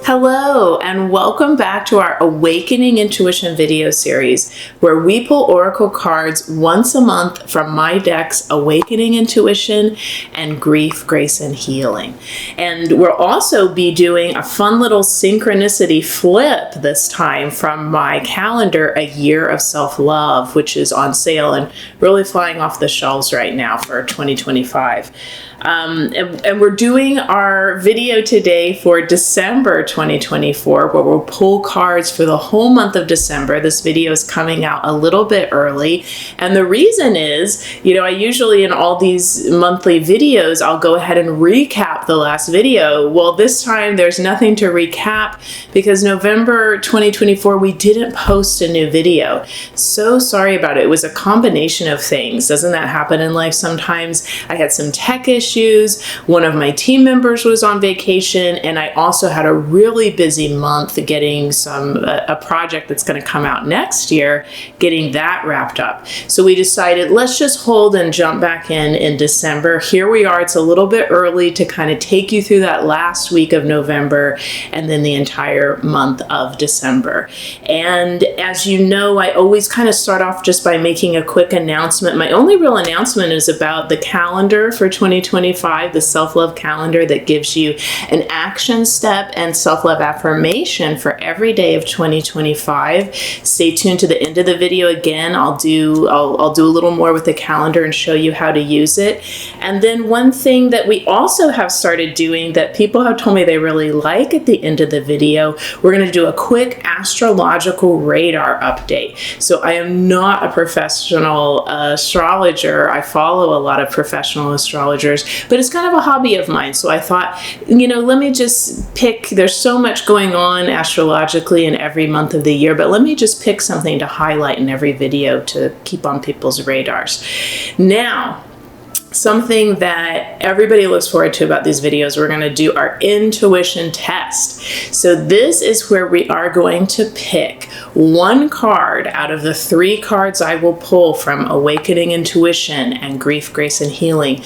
Hello, and welcome back to our Awakening Intuition video series, where we pull oracle cards once a month from my decks, Awakening Intuition and Grief, Grace, and Healing. And we'll also be doing a fun little Synchronicity Flip this time from my calendar, A Year of Self-Love, which is on sale and really flying off the shelves right now for 2025. And we're doing our video today for December 2024, where we'll pull cards for the whole month of December. This video is coming out a little bit early. And the reason is, I usually in all these monthly videos, I'll go ahead and recap the last video. Well, this time there's nothing to recap because November 2024, we didn't post a new video. So sorry about it. It was a combination of things. Doesn't that happen in life sometimes? I had some tech issues. One of my team members was on vacation, and I also had a really busy month getting a project that's going to come out next year, getting that wrapped up. So we decided, let's just hold and jump back in December. Here we are. It's a little bit early to kind of take you through that last week of November and then the entire month of December. And as you know, I always kind of start off just by making a quick announcement. My only real announcement is about the calendar for 2025, the self-love calendar that gives you an action step and self-love affirmation for every day of 2025. Stay tuned to the end of the video. Again, I'll do a little more with the calendar and show you how to use it. And then one thing that we also have started doing that people have told me they really like at the end of the video, we're going to do a quick astrological radar update. So I am not a professional astrologer. I follow a lot of professional astrologers, but it's kind of a hobby of mine. So I thought, let me just pick, there's so much going on astrologically in every month of the year, but let me just pick something to highlight in every video to keep on people's radars. Now, something that everybody looks forward to about these videos, we're going to do our intuition test. So this is where we are going to pick one card out of the 3 cards I will pull from Awakening Intuition and Grief, Grace, and Healing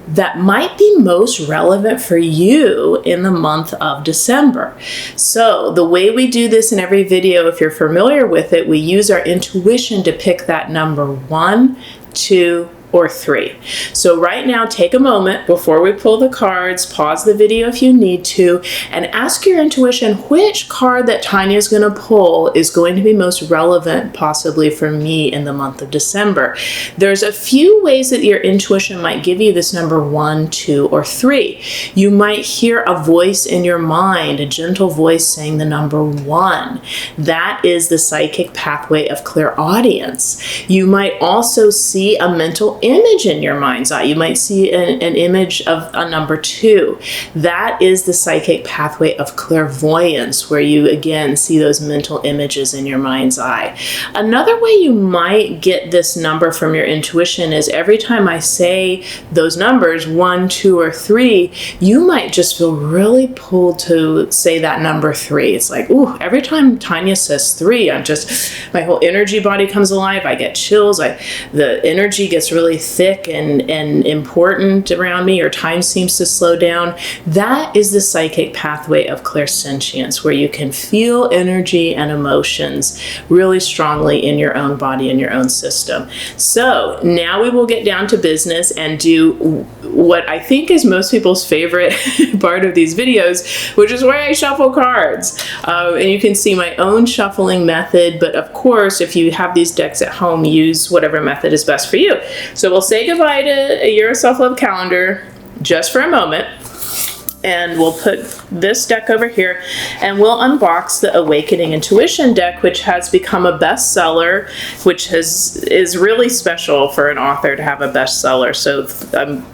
that might be most relevant for you in the month of December. So the way we do this in every video, if you're familiar with it, we use our intuition to pick that number 1, 2, or 3. So right now, take a moment before we pull the cards, pause the video if you need to, and ask your intuition which card that Tanya is going to pull is going to be most relevant possibly for me in the month of December. There's a few ways that your intuition might give you this number 1, 2, or 3. You might hear a voice in your mind, a gentle voice saying the number 1. That is the psychic pathway of clairaudience. You might also see a mental image in your mind's eye. You might see an image of a number 2. That is the psychic pathway of clairvoyance, where you again see those mental images in your mind's eye. Another way you might get this number from your intuition is every time I say those numbers, 1, 2, or 3, you might just feel really pulled to say that number 3. It's like, ooh, every time Tanya says 3, my whole energy body comes alive. I get chills. The energy gets really thick and important around me, or time seems to slow down. That is the psychic pathway of clairsentience, where you can feel energy and emotions really strongly in your own body and your own system. So now we will get down to business and do what I think is most people's favorite part of these videos, which is where I shuffle cards. And you can see my own shuffling method, but of course, if you have these decks at home, use whatever method is best for you. So we'll say goodbye to A Year of Self-Love calendar just for a moment, and we'll put this deck over here, and we'll unbox the Awakening Intuition deck, which has become a bestseller, which is really special for an author to have a bestseller. So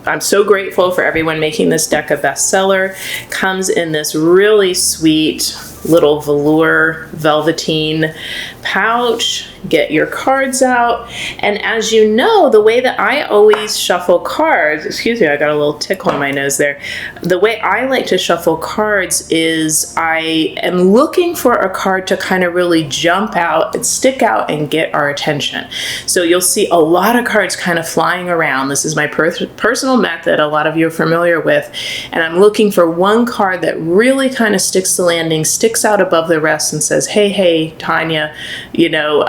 I'm so grateful for everyone making this deck a bestseller. Comes in this really sweet little velour velveteen pouch. Get your cards out. And as you know, the way that I always shuffle cards, excuse me, I got a little tickle in my nose there. The way I like to shuffle cards is I am looking for a card to kind of really jump out and stick out and get our attention. So you'll see a lot of cards kind of flying around. This is my personal method, a lot of you are familiar with. And I'm looking for one card that really kind of sticks the landing, sticks out above the rest and says, hey, Tanya, you know,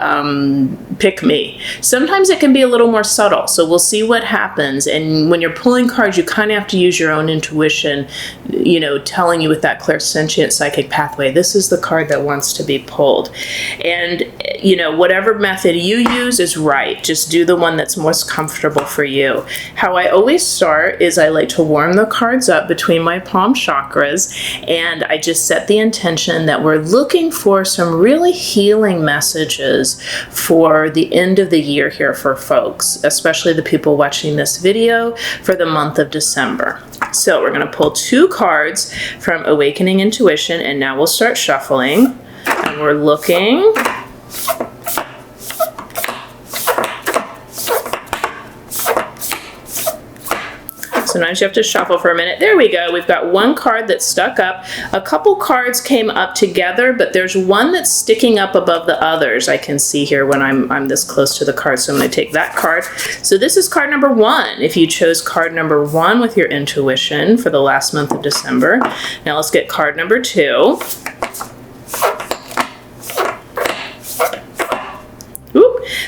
pick me. Sometimes it can be a little more subtle, so we'll see what happens. And when you're pulling cards, you kind of have to use your own intuition, you know, telling you with that clairsentient psychic pathway, this is the card that wants to be pulled. And, you know, whatever method you use is right. Just do the one that's most comfortable for you. How I always start is I like to warm the cards up between my palm chakras, and I just set the intention that we're looking for some really healing messages for the end of the year here for folks, especially the people watching this video, for the month of December. So we're going to pull 2 cards from Awakening Intuition, and now we'll start shuffling, and we're looking. Sometimes you have to shuffle for a minute. There we go. We've got one card that's stuck up. A couple cards came up together, but there's one that's sticking up above the others. I can see here when I'm this close to the card. So I'm going to take that card. So this is card number 1. If you chose card number 1 with your intuition for the last month of December. Now let's get card number 2.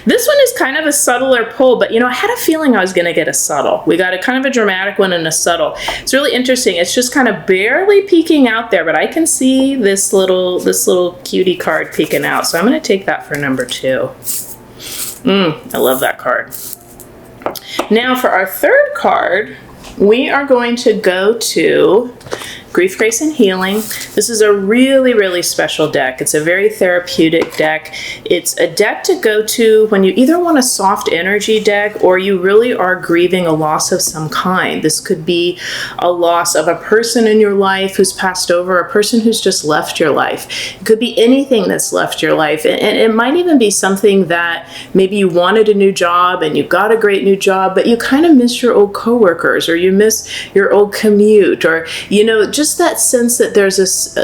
This one is kind of a subtler pull, but you know, I had a feeling I was going to get a subtle. We got a kind of a dramatic one and a subtle. It's really interesting. It's just kind of barely peeking out there, but I can see this little cutie card peeking out. So I'm going to take that for number 2. I love that card. Now for our third card, we are going to go to Grief, Grace, and Healing. This is a really, really special deck. It's a very therapeutic deck. It's a deck to go to when you either want a soft energy deck or you really are grieving a loss of some kind. This could be a loss of a person in your life who's passed over, a person who's just left your life. It could be anything that's left your life. And it might even be something that maybe you wanted a new job and you got a great new job, but you kind of miss your old coworkers, or you miss your old commute, or, you know, just that sense that there's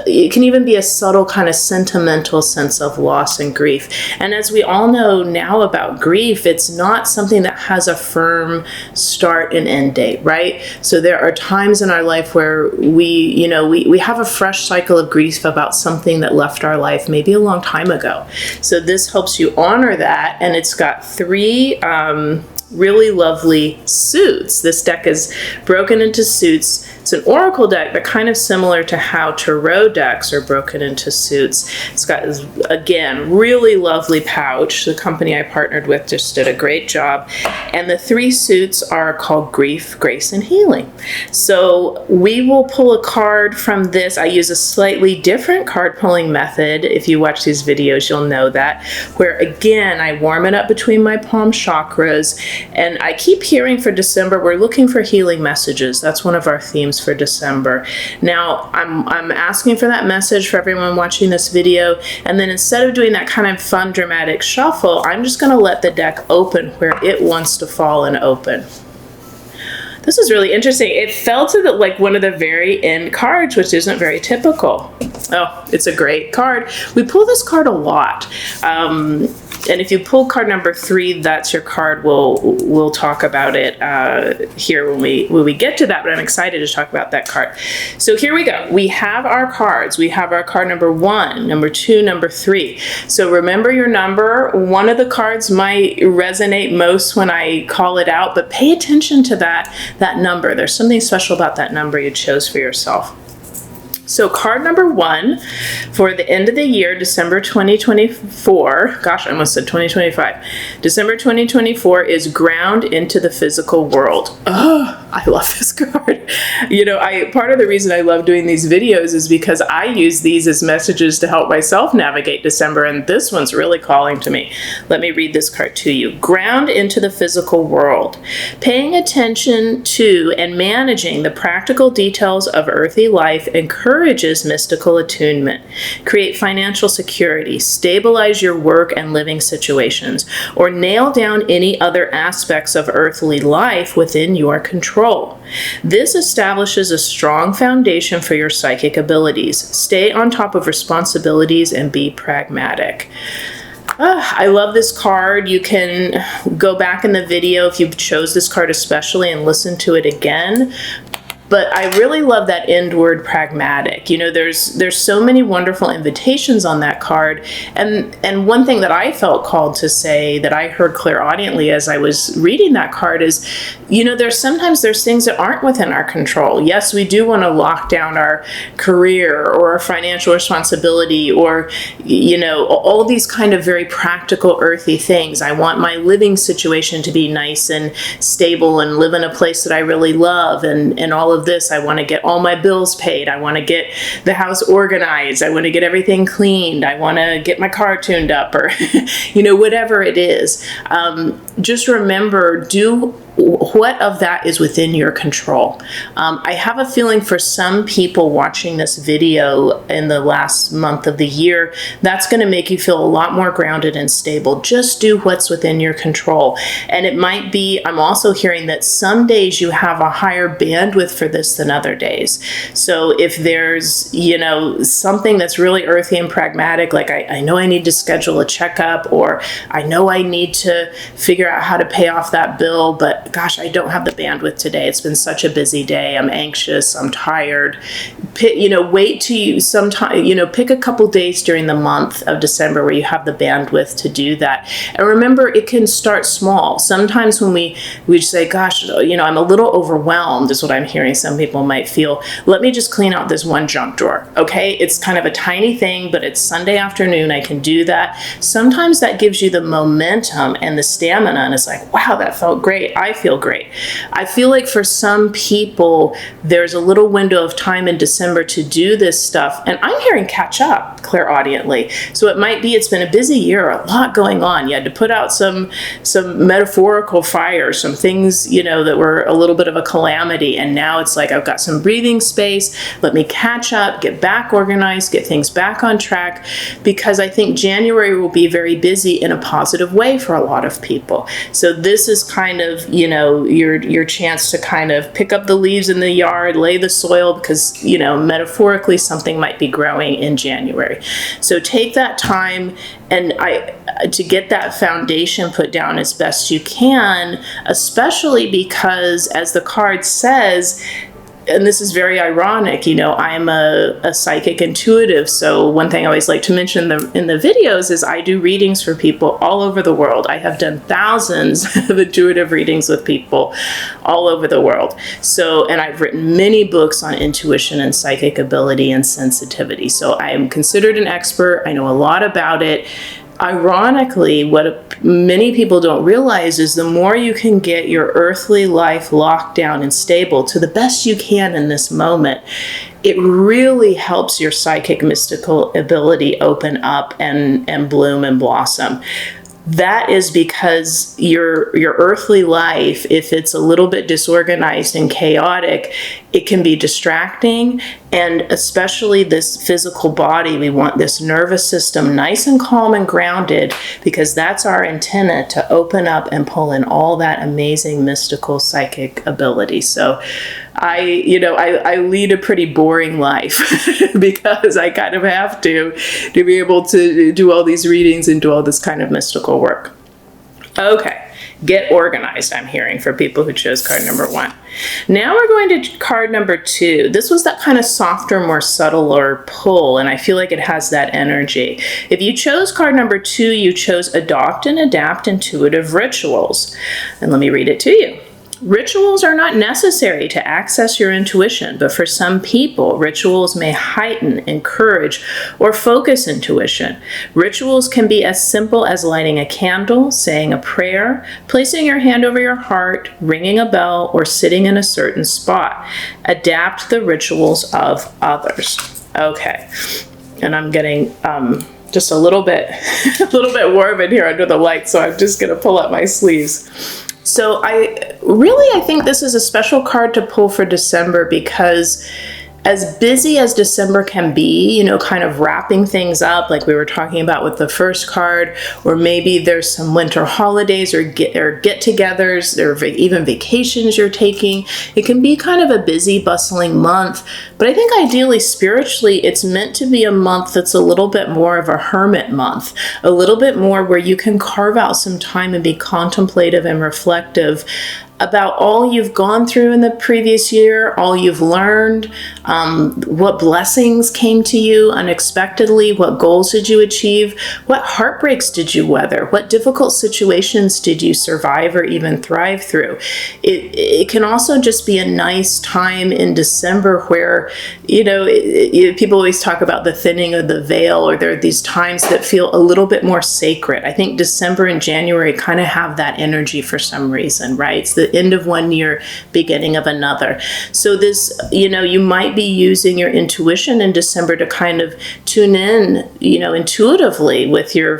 it can even be a subtle kind of sentimental sense of loss and grief. And as we all know now about grief, it's not something that has a firm start and end date, right? So there are times in our life where we have a fresh cycle of grief about something that left our life maybe a long time ago. So this helps you honor that, and it's got 3 really lovely suits. This deck is broken into suits. It's an oracle deck, but kind of similar to how tarot decks are broken into suits. It's got, again, really lovely pouch. The company I partnered with just did a great job. And the 3 suits are called Grief, Grace, and Healing. So we will pull a card from this. I use a slightly different card pulling method. If you watch these videos, you'll know that, where again, I warm it up between my palm chakras. And I keep hearing for December, we're looking for healing messages. That's one of our themes for December. Now, I'm asking for that message for everyone watching this video, and then instead of doing that kind of fun, dramatic shuffle, I'm just going to let the deck open where it wants to fall and open. This is really interesting. It fell to like one of the very end cards, which isn't very typical. Oh, it's a great card. We pull this card a lot. And if you pull card number 3, that's your card. We'll talk about it here when we get to that, but I'm excited to talk about that card. So here we go. We have our cards. We have our card number 1, number 2, number 3. So remember your number. One of the cards might resonate most when I call it out, but pay attention to that number. There's something special about that number you chose for yourself. So card number 1 for the end of the year, December 2024, gosh, I almost said 2025. December 2024 is ground into the physical world. Oh, I love this card. You know, part of the reason I love doing these videos is because I use these as messages to help myself navigate December, and this one's really calling to me. Let me read this card to you. Ground into the physical world. Paying attention to and managing the practical details of earthly life encourages mystical attunement. Create financial security, stabilize your work and living situations, or nail down any other aspects of earthly life within your control. This establishes a strong foundation for your psychic abilities. Stay on top of responsibilities and be pragmatic. I love this card. You can go back in the video if you chose this card especially and listen to it again. But I really love that end word, pragmatic. You know, there's so many wonderful invitations on that card. And one thing that I felt called to say that I heard clairaudiently as I was reading that card is, you know, sometimes there's things that aren't within our control. Yes, we do want to lock down our career or our financial responsibility or, you know, all these kind of very practical, earthy things. I want my living situation to be nice and stable and live in a place that I really love and all of this. I want to get all my bills paid. I want to get the house organized. I want to get everything cleaned. I want to get my car tuned up or, you know, whatever it is. Just remember, do what of that is within your control. I have a feeling for some people watching this video in the last month of the year, that's going to make you feel a lot more grounded and stable. Just do what's within your control. And it might be, I'm also hearing that some days you have a higher bandwidth for this than other days. So if there's, you know, something that's really earthy and pragmatic, like I know I need to schedule a checkup, or I know I need to figure out how to pay off that bill, but gosh, I don't have the bandwidth today. It's been such a busy day. I'm anxious. I'm tired. Wait till you sometime, pick a couple days during the month of December where you have the bandwidth to do that. And remember, it can start small. Sometimes when we say, gosh, I'm a little overwhelmed is what I'm hearing some people might feel. Let me just clean out this one junk drawer. Okay. It's kind of a tiny thing, but it's Sunday afternoon. I can do that. Sometimes that gives you the momentum and the stamina. And it's like, wow, that felt great. I feel great. I feel like for some people, there's a little window of time in December to do this stuff. And I'm hearing catch up clairaudiently. So it might be it's been a busy year, a lot going on. You had to put out some metaphorical fires, some things, that were a little bit of a calamity. And now it's like, I've got some breathing space. Let me catch up, get back organized, get things back on track. Because I think January will be very busy in a positive way for a lot of people. So this is kind of, your chance to kind of pick up the leaves in the yard, lay the soil, because, metaphorically something might be growing in January. So take that time and to get that foundation put down as best you can, especially because, as the card says, and this is very ironic, I'm a psychic intuitive. So one thing I always like to mention in the videos is I do readings for people all over the world. I have done thousands of intuitive readings with people all over the world. So, and I've written many books on intuition and psychic ability and sensitivity. So I am considered an expert. I know a lot about it. Ironically, what many people don't realize is the more you can get your earthly life locked down and stable to the best you can in this moment, it really helps your psychic mystical ability open up and bloom and blossom. That is because your earthly life, if it's a little bit disorganized and chaotic, it can be distracting. And especially this physical body, we want this nervous system nice and calm and grounded, because that's our antenna to open up and pull in all that amazing mystical psychic ability. So I lead a pretty boring life because I kind of have to be able to do all these readings and do all this kind of mystical work. Okay. Get organized, I'm hearing, for people who chose card number 1. Now we're going to card number 2. This was that kind of softer, more subtler pull, and I feel like it has that energy. If you chose card number 2, you chose adopt and adapt intuitive rituals. And let me read it to you. Rituals are not necessary to access your intuition, but for some people, rituals may heighten, encourage, or focus intuition. Rituals can be as simple as lighting a candle, saying a prayer, placing your hand over your heart, ringing a bell, or sitting in a certain spot. Adapt the rituals of others. Okay, and I'm getting just a little bit warm in here under the light, so I'm just gonna pull up my sleeves. So I think this is a special card to pull for December, because as busy as December can be, kind of wrapping things up like we were talking about with the first card, or maybe there's some winter holidays or get-togethers, or even vacations you're taking. It can be kind of a busy, bustling month, but I think ideally, spiritually, it's meant to be a month that's a little bit more of a hermit month, a little bit more where you can carve out some time and be contemplative and reflective about all you've gone through in the previous year, all you've learned, what blessings came to you unexpectedly, what goals did you achieve, what heartbreaks did you weather, what difficult situations did you survive or even thrive through. It can also just be a nice time in December where, people always talk about the thinning of the veil, or there are these times that feel a little bit more sacred. I think December and January kind of have that energy for some reason, right? It's the end of one year, beginning of another. So this, you might be using your intuition in December to kind of tune in, intuitively with your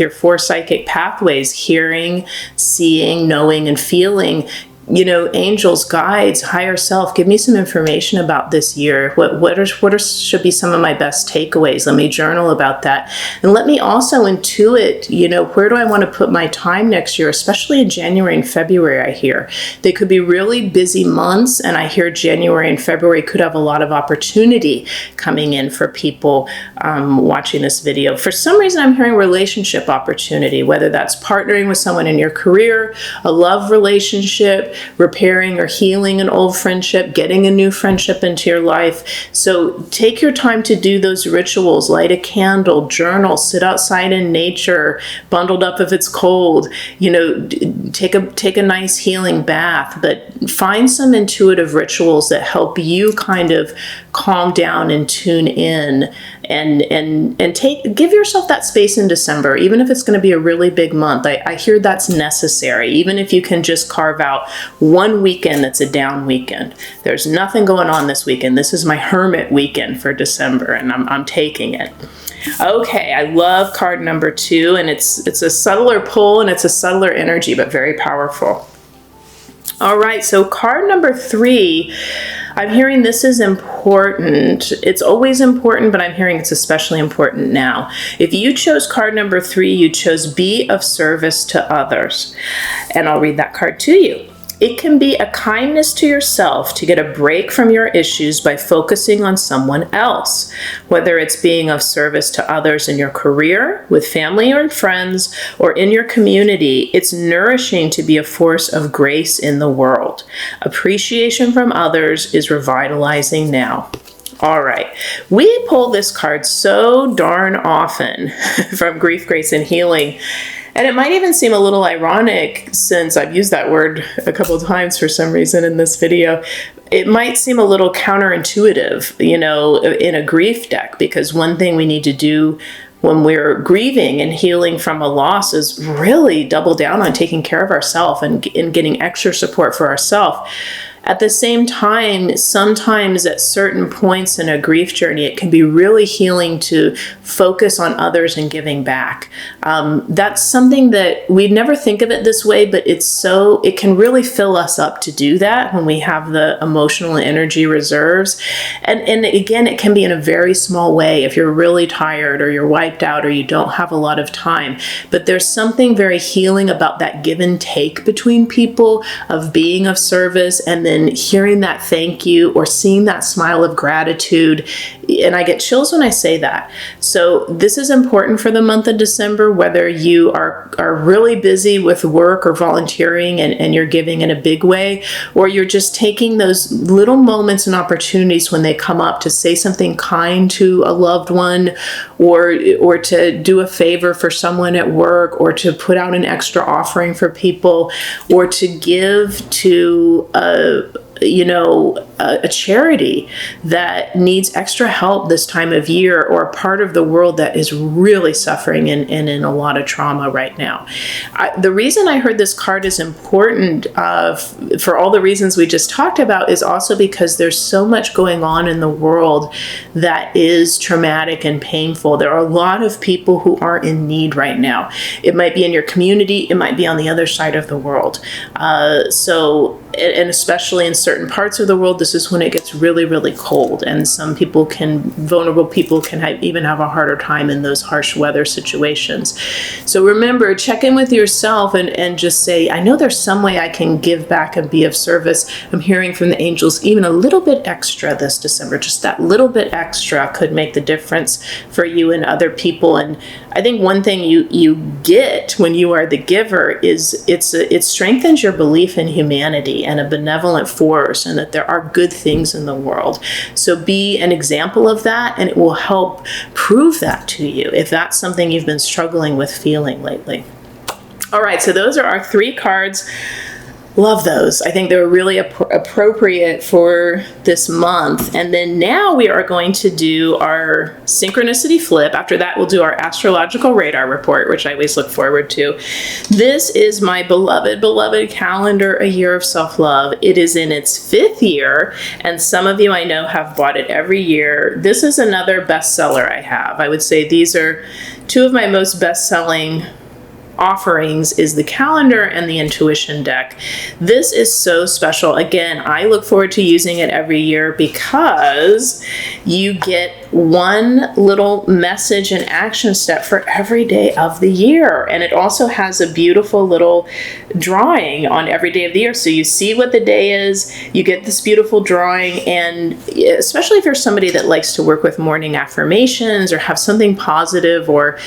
four psychic pathways: hearing, seeing, knowing, and feeling. Angels, guides, higher self, give me some information about this year. What should be some of my best takeaways? Let me journal about that. And let me also intuit, where do I want to put my time next year, especially in January and February, I hear. They could be really busy months, and I hear January and February could have a lot of opportunity coming in for people watching this video. For some reason, I'm hearing relationship opportunity, whether that's partnering with someone in your career, a love relationship, repairing or healing an old friendship, getting a new friendship into your life. So take your time to do those rituals, light a candle, journal, sit outside in nature, bundled up if it's cold, take a nice healing bath, but find some intuitive rituals that help you kind of calm down and tune in, and give yourself that space in December, even if it's going to be a really big month. I hear that's necessary, even if you can just carve out one weekend that's a down weekend. There's nothing going on this weekend. This is my hermit weekend for December, and I'm taking it. Okay, I love card number 2, and it's a subtler pull and it's a subtler energy, but very powerful. All right, so card number 3, I'm hearing this is important. It's always important, but I'm hearing it's especially important now. If you chose card number 3, you chose be of service to others. And I'll read that card to you. It can be a kindness to yourself to get a break from your issues by focusing on someone else, whether it's being of service to others in your career, with family or friends, or in your community. It's nourishing to be a force of grace in the world. Appreciation from others is revitalizing now. All right, we pull this card so darn often from Grief, Grace, and Healing. And it might even seem a little ironic, since I've used that word a couple of times for some reason in this video. It might seem a little counterintuitive, in a grief deck, because one thing we need to do when we're grieving and healing from a loss is really double down on taking care of ourselves and getting extra support for ourselves. At the same time, sometimes at certain points in a grief journey, it can be really healing to focus on others and giving back. That's something that we'd never think of it this way, but it can really fill us up to do that when we have the emotional and energy reserves. And again, it can be in a very small way if you're really tired or you're wiped out or you don't have a lot of time. But there's something very healing about that give and take between people, of being of service, and then then hearing that thank you or seeing that smile of gratitude. And I get chills when I say that. So this is important for the month of December, whether you are really busy with work or volunteering and you're giving in a big way, or you're just taking those little moments and opportunities when they come up to say something kind to a loved one, or to do a favor for someone at work, or to put out an extra offering for people, or to give to a charity that needs extra help this time of year, or a part of the world that is really suffering and in a lot of trauma right now. The reason I heard this card is important for all the reasons we just talked about is also because there's so much going on in the world that is traumatic and painful. There are a lot of people who are in need right now. It might be in your community, it might be on the other side of the world. And especially in certain parts of the world, this is when it gets really, really cold. And some people vulnerable people can even have a harder time in those harsh weather situations. So remember, check in with yourself and just say, I know there's some way I can give back and be of service. I'm hearing from the angels, even a little bit extra this December, just that little bit extra could make the difference for you and other people. And I think one thing you get when you are the giver is it strengthens your belief in humanity and a benevolent force, and that there are good things in the world. So be an example of that, and it will help prove that to you if that's something you've been struggling with feeling lately. All right, so those are our 3 cards. Love those. I think they're really appropriate for this month. And then now we are going to do our Synchronicity Flip. After that, we'll do our Astrological Radar Report, which I always look forward to. This is my beloved, beloved calendar, A Year of Self-Love. It is in its 5th year, and some of you I know have bought it every year. This is another bestseller I have. I would say these are 2 of my most best-selling offerings, is the calendar and the intuition deck. This is so special. Again, I look forward to using it every year because you get one little message and action step for every day of the year. And it also has a beautiful little drawing on every day of the year. So you see what the day is, you get this beautiful drawing, and especially if you're somebody that likes to work with morning affirmations or have something positive or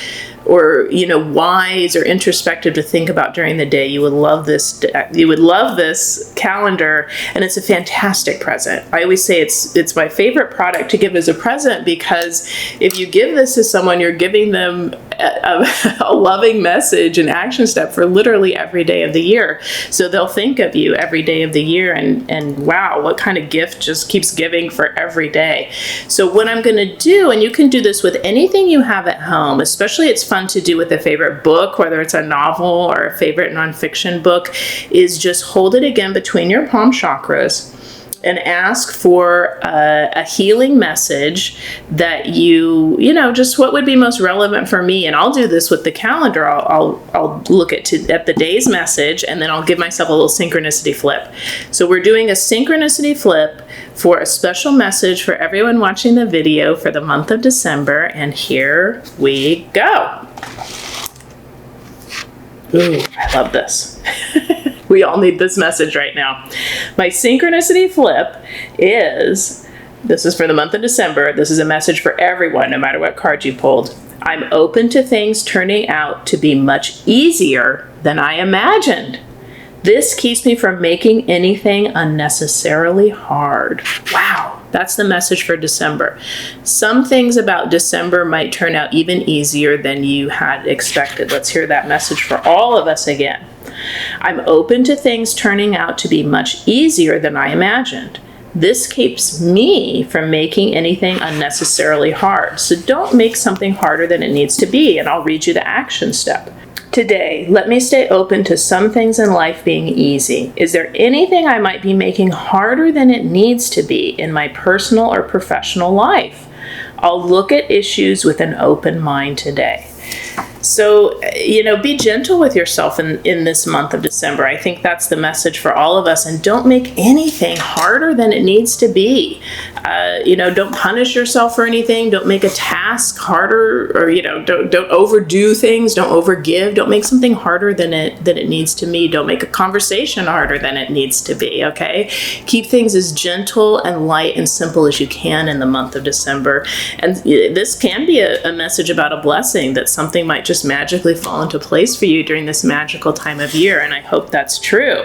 wise or introspective to think about during the day, you would love this. You would love this calendar, and it's a fantastic present. I always say it's my favorite product to give as a present, because if you give this to someone, you're giving them a loving message and action step for literally every day of the year. So they'll think of you every day of the year, and wow, what kind of gift just keeps giving for every day. So what I'm going to do, and you can do this with anything you have at home, especially it's fun to do with a favorite book, whether it's a novel or a favorite nonfiction book, is just hold it again between your palm chakras and ask for a healing message that just what would be most relevant for me. And I'll do this with the calendar. I'll look at the day's message, and then I'll give myself a little synchronicity flip. So we're doing a synchronicity flip for a special message for everyone watching the video for the month of December. And here we go. Ooh, I love this. We all need this message right now. My synchronicity flip this is for the month of December. This is a message for everyone, no matter what card you pulled. I'm open to things turning out to be much easier than I imagined. This keeps me from making anything unnecessarily hard. Wow, that's the message for December. Some things about December might turn out even easier than you had expected. Let's hear that message for all of us again. I'm open to things turning out to be much easier than I imagined. This keeps me from making anything unnecessarily hard. So don't make something harder than it needs to be, and I'll read you the action step. Today, let me stay open to some things in life being easy. Is there anything I might be making harder than it needs to be in my personal or professional life? I'll look at issues with an open mind today. So, be gentle with yourself in this month of December. I think that's the message for all of us. And don't make anything harder than it needs to be. Don't punish yourself for anything. Don't make a task harder, or don't overdo things. Don't overgive. Don't make something harder than it needs to be. Don't make a conversation harder than it needs to be. Okay, keep things as gentle and light and simple as you can in the month of December. And this can be a message about a blessing, that something might just magically fall into place for you during this magical time of year. And I hope that's true.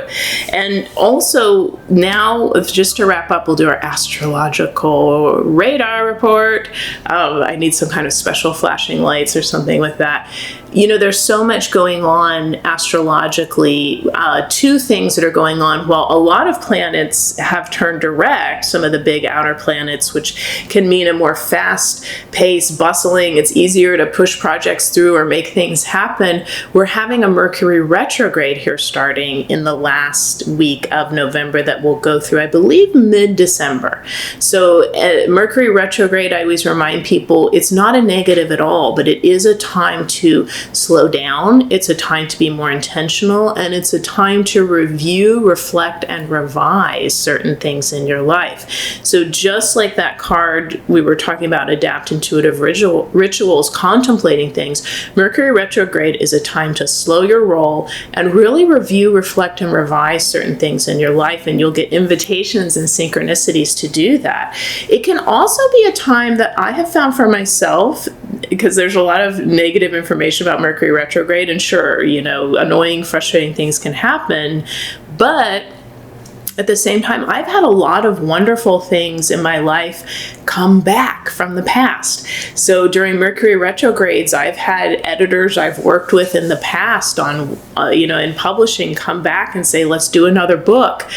And also now, just to wrap up, we'll do our astrological radar report. I need some kind of special flashing lights or something with that. There's so much going on astrologically. Two things that are going on. While a lot of planets have turned direct, some of the big outer planets, which can mean a more fast-paced, bustling, it's easier to push projects through or make things happen. We're having a Mercury retrograde here starting in the last week of November that will go through, I believe, mid-December. So Mercury retrograde, I always remind people, it's not a negative at all, but it is a time to slow down. It's a time to be more intentional, and it's a time to review, reflect, and revise certain things in your life. So just like that card we were talking about, adapt intuitive rituals, contemplating things, Mercury retrograde is a time to slow your roll and really review, reflect, and revise certain things in your life, and you'll get invitations and synchronicities to do that. It can also be a time that I have found for myself, because there's a lot of negative information about Mercury retrograde, and sure, annoying, frustrating things can happen, but at the same time, I've had a lot of wonderful things in my life come back from the past. So during Mercury retrogrades, I've had editors I've worked with in the past on, in publishing, come back and say, let's do another book,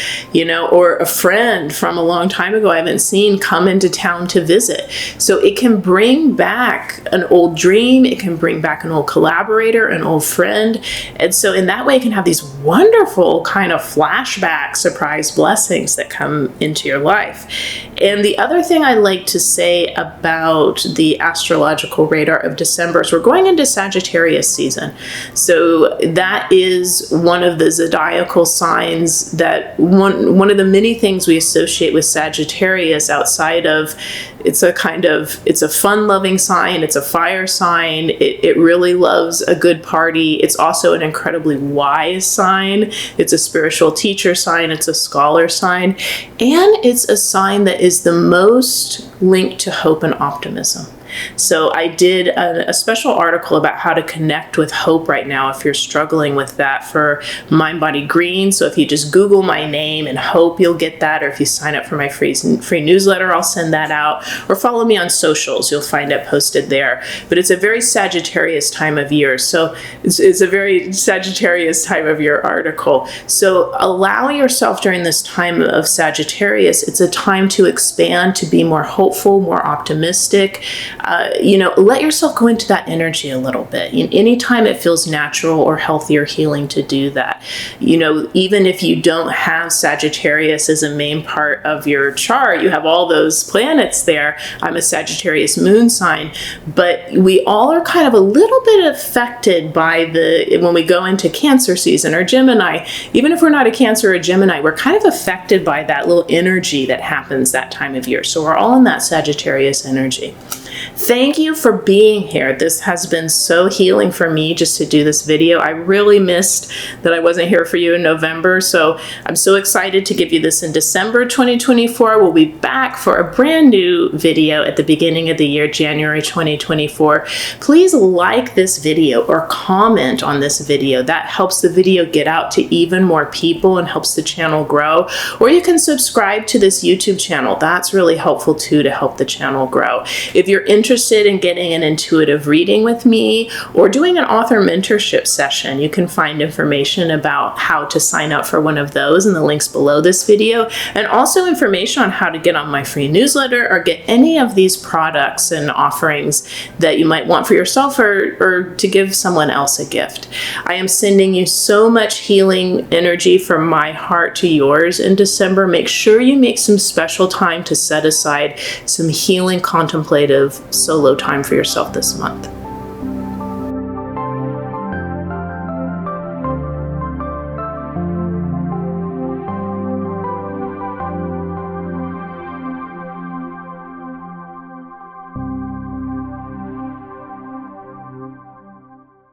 or a friend from a long time ago I haven't seen come into town to visit. So it can bring back an old dream. It can bring back an old collaborator, an old friend. And so in that way, it can have these wonderful kind of flashback surprise blessings that come into your life. And the other thing I like to say about the astrological radar of December is we're going into Sagittarius season. So that is one of the zodiacal signs, that one of the many things we associate with Sagittarius, outside of it's a fun-loving sign. It's a fire sign. It really loves a good party. It's also an incredibly wise sign. It's a spiritual teacher sign. It's a scholar sign. And it's a sign that is the most linked to hope and optimism. So I did a special article about how to connect with hope right now if you're struggling with that, for Mind Body Green. So if you just Google my name and hope, you'll get that. Or if you sign up for my free newsletter, I'll send that out. Or follow me on socials, you'll find it posted there. But it's a very Sagittarius time of year. So it's a very Sagittarius time of year article. So allow yourself during this time of Sagittarius, it's a time to expand, to be more hopeful, more optimistic. Let yourself go into that energy a little bit. Anytime it feels natural or healthy or healing to do that. Even if you don't have Sagittarius as a main part of your chart, you have all those planets there. I'm a Sagittarius moon sign, but we all are kind of a little bit affected by when we go into Cancer season or Gemini. Even if we're not a Cancer or Gemini, we're kind of affected by that little energy that happens that time of year. So we're all in that Sagittarius energy. Thank you for being here. This has been so healing for me just to do this video. I really missed that I wasn't here for you in November, so I'm so excited to give you this in December 2024. We'll be back for a brand new video at the beginning of the year, January 2024. Please like this video or comment on this video. That helps the video get out to even more people and helps the channel grow. Or you can subscribe to this YouTube channel. That's really helpful too, to help the channel grow. If you're interested in getting an intuitive reading with me or doing an author mentorship session, you can find information about how to sign up for one of those in the links below this video, and also information on how to get on my free newsletter or get any of these products and offerings that you might want for yourself or to give someone else a gift. I am sending you so much healing energy from my heart to yours in December. Make sure you make some special time to set aside some healing, contemplative, solo time for yourself this month.